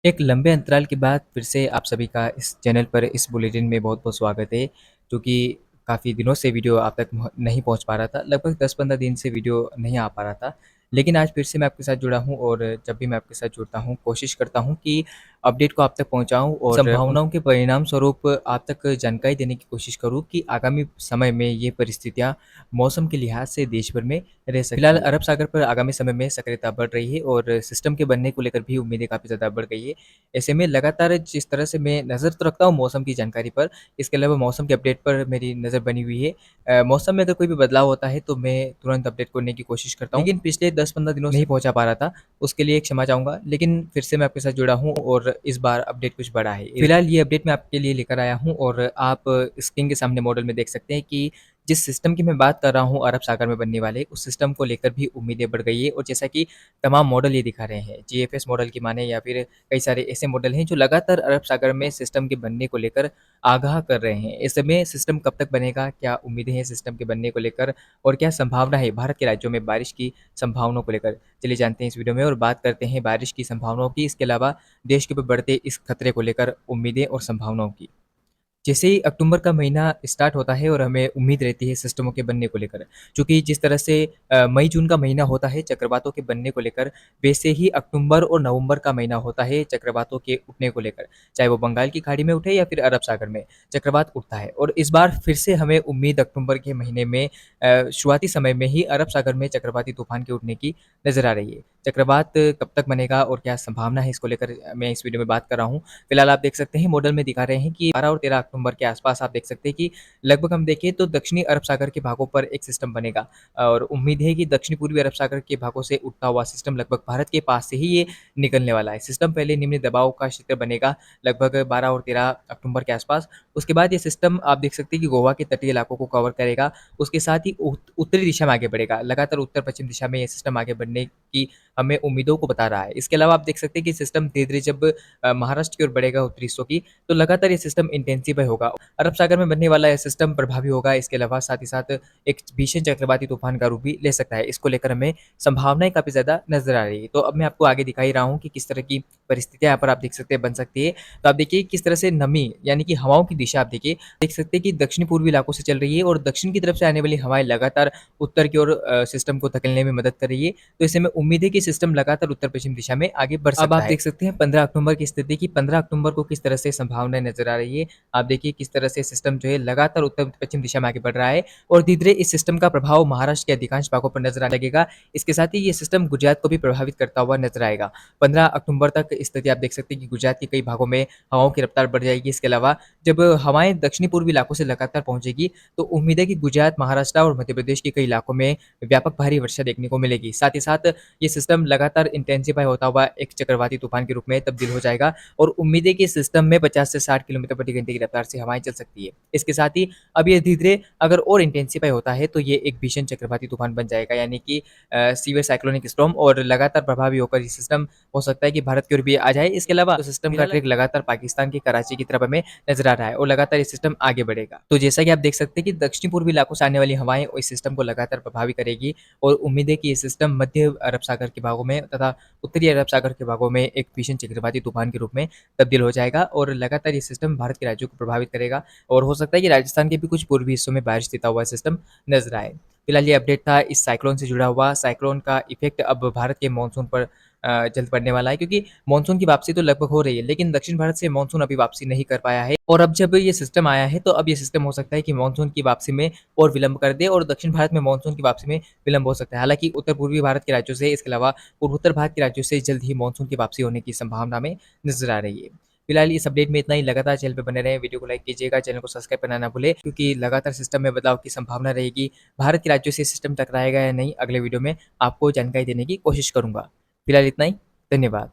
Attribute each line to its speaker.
Speaker 1: एक लंबे अंतराल के बाद फिर से आप सभी का इस चैनल पर इस बुलेटिन में बहुत-बहुत स्वागत है, क्योंकि काफ़ी दिनों से वीडियो आप तक नहीं पहुँच पा रहा था। लगभग 10-15 दिन से वीडियो नहीं आ पा रहा था। लेकिन आज फिर से मैं आपके साथ जुड़ा हूँ और जब भी मैं आपके साथ जुड़ता हूँ, कोशिश करता हूँ कि अपडेट को आप तक पहुँचाऊँ और संभावनाओं के परिणाम स्वरूप आप तक जानकारी देने की कोशिश करूँ कि आगामी समय में ये परिस्थितियाँ मौसम के लिहाज से देश भर में रह सकती है। फिलहाल अरब सागर पर आगामी समय में सक्रियता बढ़ रही है और सिस्टम के बनने को लेकर भी उम्मीदें काफ़ी ज़्यादा बढ़ गई है। ऐसे में लगातार जिस तरह से मैं नज़र तो रखता हूँ मौसम की जानकारी पर, इसके अलावा मौसम के अपडेट पर मेरी नज़र बनी हुई है। मौसम में अगर कोई भी बदलाव होता है तो मैं तुरंत अपडेट करने की कोशिश करता हूँ। लेकिन पिछले 10-15 दिनों से नहीं पहुँचा पा रहा था, उसके लिए क्षमा चाहूँगा। लेकिन फिर से मैं आपके साथ जुड़ा हूँ और इस बार अपडेट कुछ बड़ा है। फिलहाल ये अपडेट मैं आपके लिए लेकर आया हूँ और आप स्क्रीन के सामने मॉडल में देख सकते हैं कि जिस सिस्टम की मैं बात कर रहा हूँ अरब सागर में बनने वाले, उस सिस्टम को लेकर भी उम्मीदें बढ़ गई है और जैसा कि तमाम मॉडल ये दिखा रहे हैं, जीएफएस मॉडल की माने या फिर कई सारे ऐसे मॉडल हैं जो लगातार अरब सागर में सिस्टम के बनने को लेकर आगाह कर रहे हैं। इस समय सिस्टम कब तक बनेगा, क्या उम्मीदें हैं सिस्टम के बनने को लेकर और क्या संभावना है भारत के राज्यों में बारिश की संभावनाओं को लेकर? चलिए जानते हैं इस वीडियो में और बात करते हैं बारिश की संभावनाओं की, इसके अलावा देश के ऊपर बढ़ते इस खतरे को लेकर उम्मीदें और संभावनाओं की। जैसे ही अक्टूबर का महीना स्टार्ट होता है और हमें उम्मीद रहती है सिस्टमों के बनने को लेकर, क्योंकि जिस तरह से मई-जून का महीना होता है चक्रवातों के बनने को लेकर, वैसे ही अक्टूबर और नवंबर का महीना होता है चक्रवातों के उठने को लेकर। चाहे वो बंगाल की खाड़ी में उठे या फिर अरब सागर में, चक्रवात उठता है और इस बार फिर से हमें उम्मीद अक्टूबर के महीने में शुरुआती समय में ही अरब सागर में चक्रवाती तूफान के उठने की नज़र आ रही है। चक्रवात कब तक बनेगा और क्या संभावना है इसको लेकर मैं इस वीडियो में बात कर रहा हूँ। फिलहाल आप देख सकते हैं मॉडल में दिखा रहे हैं कि 12 और 13 अक्टूबर के आसपास आप देख सकते हैं कि लगभग हम देखें तो दक्षिणी अरब सागर के भागों पर एक सिस्टम बनेगा और उम्मीद है कि दक्षिणी पूर्वी अरब सागर के भागों से उठता हुआ सिस्टम लगभग भारत के पास से ही ये निकलने वाला है। सिस्टम पहले निम्न दबाव का क्षेत्र बनेगा लगभग 12 और 13 अक्टूबर के आसपास। उसके बाद ये सिस्टम आप देख सकते हैं कि गोवा के तटीय इलाकों को कवर करेगा। उसके साथ ही उत्तरी दिशा में आगे बढ़ेगा। लगातार उत्तर-पश्चिम दिशा में ये सिस्टम आगे बढ़ने की हमें उम्मीदों को बता रहा है। इसके अलावा आप देख सकते हैं कि सिस्टम धीरे-धीरे जब महाराष्ट्र की ओर बढ़ेगा उत्तरी हिस्सों की, तो लगातार ये सिस्टम इंटेंसिफ़ाई होगा। अरब सागर में बनने वाला ये सिस्टम प्रभावी होगा, इसके अलावा साथ ही साथ एक भीषण चक्रवाती तूफ़ान का रूप भी ले सकता है। इसको लेकर हमें संभावनाएँ काफ़ी ज़्यादा नज़र आ रही है। तो अब मैं आपको आगे दिखा ही रहा हूँ कि किस तरह की परिस्थितियाँ यहाँ पर आप देख सकते हैं बन सकती है। तो आप देखिए किस तरह से नमी यानी कि हवाओं की दिशा आप देखिए, देख सकते हैं कि दक्षिण-पूर्वी इलाकों से चल रही है और दक्षिण की तरफ से आने वाली हवाएँ लगातार उत्तर की ओर सिस्टम को धकेलने में मदद कर रही है। तो ऐसे में उम्मीद है कि सिस्टम लगातार उत्तर-पश्चिम दिशा में आगे बढ़ सकता है। अब आप देख सकते हैं 15 अक्टूबर की स्थिति कि 15 अक्टूबर को किस तरह से संभावनाएँ नज़र आ रही है। आप देखिए किस तरह से सिस्टम जो है लगातार उत्तर-पश्चिम दिशा में आगे बढ़ रहा है और धीरे-धीरे इस सिस्टम का प्रभाव महाराष्ट्र के अधिकांश भागों पर नज़र आने लगेगा। इसके साथ ही ये सिस्टम गुजरात को भी प्रभावित करता हुआ नज़र आएगा। 15 अक्टूबर तक स्थिति आप देख सकते हैं कि गुजरात के कई भागों में हवाओं की रफ्तार बढ़ जाएगी। इसके अलावा जब हवाएँ दक्षिणी-पूर्वी इलाकों से लगातार पहुँचेगी, तो उम्मीद है कि गुजरात, महाराष्ट्र और मध्य प्रदेश के कई इलाकों में व्यापक भारी वर्षा देखने को मिलेगी। साथ ही साथ ये सिस्टम लगातार इंटेंसिफ़ाई होता हुआ एक चक्रवाती तूफ़ान के रूप में तब्दील हो जाएगा और उम्मीद है कि इस सिस्टम में 50 से 60 किलोमीटर प्रति घंटे की रफ़्तार से हवाएँ चल सकती है। इसके साथ ही अब ये धीरे-धीरे अगर और इंटेंसिफ़ाई होता है, तो ये एक भीषण चक्रवाती तूफ़ान बन जाएगा यानी कि सीवियर साइक्लोनिक स्टॉर्म और लगातार प्रभावी होकर ये सिस्टम हो सकता है कि भारत की ओर भी आ जाए। इसके अलावा तो सिस्टम का ट्रैक लगातार पाकिस्तान की कराची की तरफ हमें नज़र आ रहा है और लगातार ये सिस्टम आगे बढ़ेगा। तो जैसा कि आप देख सकते हैं कि दक्षिण-पूर्वी इलाकों से आने वाली हवाएँ इस सिस्टम को लगातार प्रभावी करेगी और उम्मीद है कि ये सिस्टम मध्य अरब सागर के भागों में तथा उत्तरी अरब सागर के भागों में एक भीषण चक्रवाती तूफान के रूप में तब्दील हो जाएगा और लगातार ये सिस्टम भारत के राज्यों को प्रभावित करेगा और हो सकता है कि राजस्थान के भी कुछ पूर्वी हिस्सों में बारिश देता हुआ सिस्टम नजर आए। फिलहाल ये अपडेट था इस साइक्लोन से जुड़ा हुआ। साइक्लोन का इफेक्ट अब भारत के मानसून पर जल्द पड़ने वाला है, क्योंकि मानसून की वापसी तो लगभग हो रही है, लेकिन दक्षिण भारत से मानसून अभी वापसी नहीं कर पाया है और अब जब ये सिस्टम आया है तो अब ये सिस्टम हो सकता है कि मानसून की वापसी में और विलंब कर दे और दक्षिण भारत में मानसून की वापसी में विलंब हो सकता है। हालाँकि उत्तर-पूर्वी भारत के राज्यों से, इसके अलावा पूर्वोत्तर भारत के राज्यों से जल्द ही मानसून की वापसी होने की संभावना हमें नज़र आ रही है। फिलहाल इस अपडेट में इतना ही। लगातार चैनल पे बने रहें, वीडियो को लाइक कीजिएगा, चैनल को सब्सक्राइब करना ना भूलें, क्योंकि लगातार सिस्टम में बदलाव की संभावना रहेगी। भारत के राज्यों से सिस्टम टकराएगा या नहीं, अगले वीडियो में आपको जानकारी देने की कोशिश करूँगा। फिलहाल इतना ही, धन्यवाद।